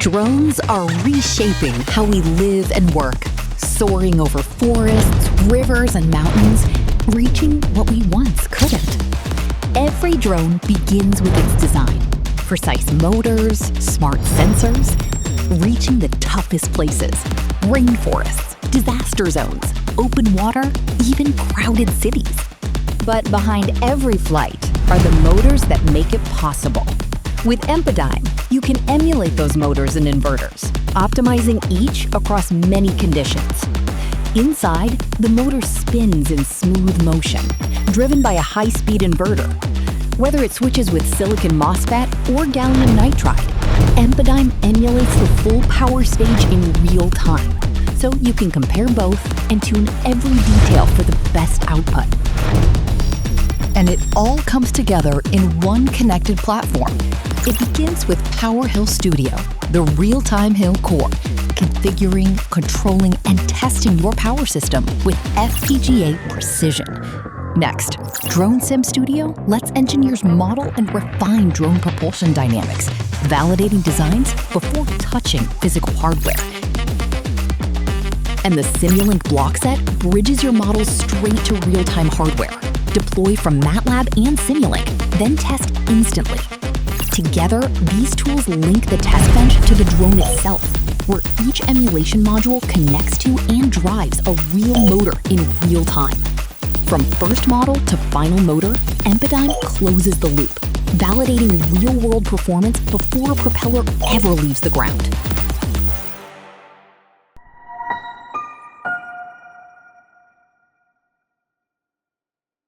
Drones are reshaping how we live and work, soaring over forests, rivers, and mountains, reaching what we once couldn't. Every drone begins with its design. Precise motors, smart sensors, reaching the toughest places, rainforests, disaster zones, open water, even crowded cities. But behind every flight are the motors that make it possible. With Impedyme, you can emulate those motors and inverters, optimizing each across many conditions. Inside, the motor spins in smooth motion, driven by a high-speed inverter. Whether it switches with SiC MOSFET or Gallium Nitride, Impedyme emulates the full power stage in real time, so you can compare both and tune every detail for the best output. And it all comes together in one connected platform. It begins with PowerHIL Studio, the real-time Hill core, configuring, controlling, and testing your power system with FPGA precision. Next, DroneSim Studio lets engineers model and refine drone propulsion dynamics, validating designs before touching physical hardware. And the Simulink block set bridges your models straight to real-time hardware. Deploy from MATLAB and Simulink, then test instantly. Together, these tools link the test bench to the drone itself, where each emulation module connects to and drives a real motor in real time. From first model to final motor, Impedyme closes the loop, validating real-world performance before a propeller ever leaves the ground.